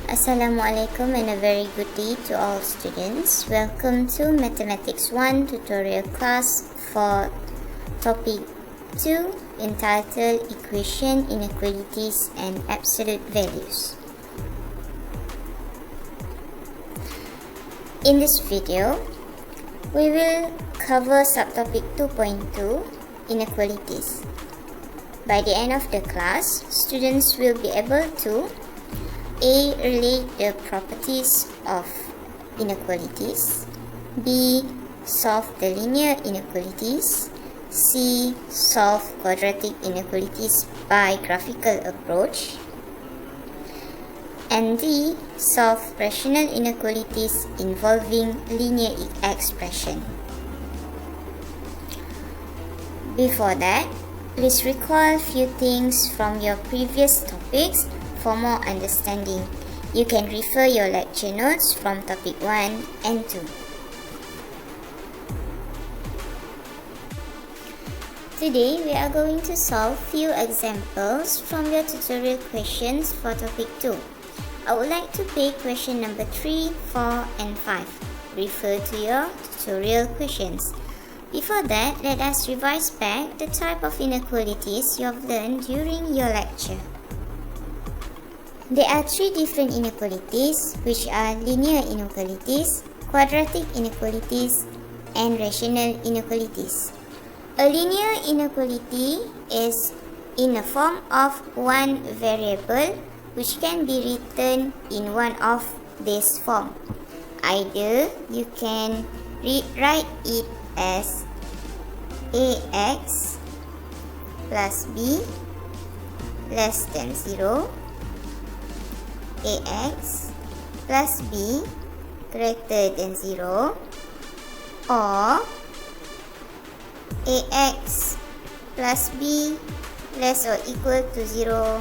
Assalamualaikum and a very good day to all students. Welcome to Mathematics 1 tutorial class for topic 2 entitled Equation, Inequalities and Absolute Values. In this video, we will cover subtopic 2.2 Inequalities. By the end of the class, students will be able to A. Relate the properties of inequalities. B. Solve the linear inequalities. C. Solve quadratic inequalities by graphical approach. And D. Solve rational inequalities involving linear expression. Before that, please recall few things from your previous topics. For more understanding, you can refer your lecture notes from topic 1 and 2. Today, we are going to solve few examples from your tutorial questions for topic 2. I would like to pick question number 3, 4 and 5. Refer to your tutorial questions. Before that, let us revise back the type of inequalities you have learned during your lecture. There are three different inequalities, which are linear inequalities, quadratic inequalities, and rational inequalities. A linear inequality is in the form of one variable which can be written in one of these forms. Either you can write it as ax plus b less than 0, ax plus b greater than 0, or ax plus b less or equal to 0,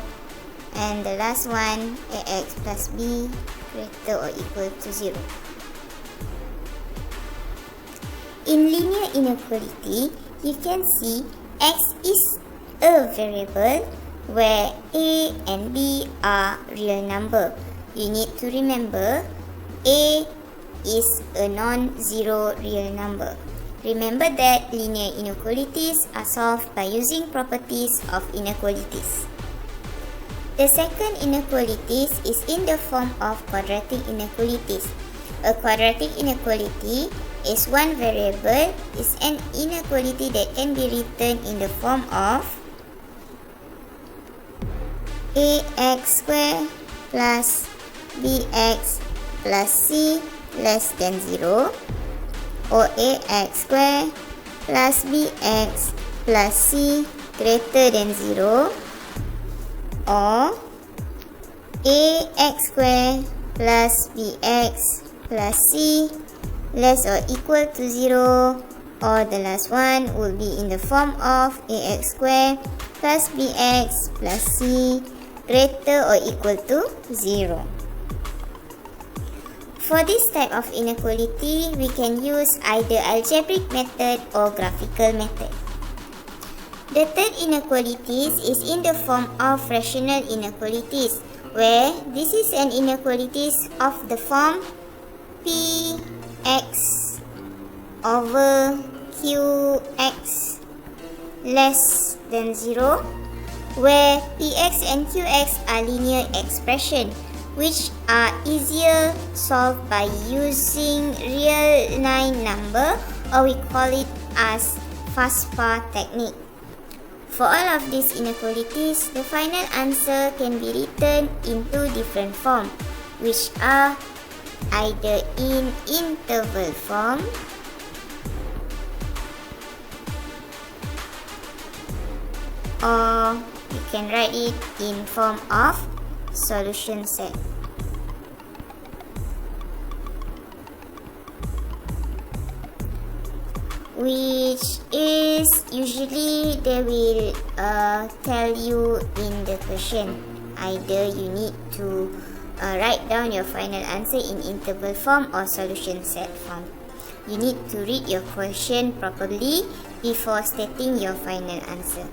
and the last one ax plus b greater or equal to 0. In linear inequality, you can see x is a variable where a and b are real number. You need to remember a is a non-zero real number. Remember that linear inequalities are solved by using properties of inequalities. The second inequalities is in the form of quadratic inequalities. A quadratic inequality is one variable is an inequality that can be written in the form of ax square plus bx plus c less than 0, or ax square plus bx plus c greater than 0, or ax square plus bx plus c less or equal to 0, or the last one will be in the form of ax square plus bx plus c greater or equal to 0. For this type of inequality, we can use either algebraic method or graphical method. The third inequalities is in the form of rational inequalities, where this is an inequalities of the form px over qx less than 0, where px and qx are linear expression which are easier solved by using real line number, or we call it as FASPA technique. For all of these inequalities, the final answer can be written in two different forms, which are either in interval form or you can write it in form of solution set. Which is usually they will tell you in the question. Either you need to write down your final answer in interval form or solution set form. You need to read your question properly before stating your final answer.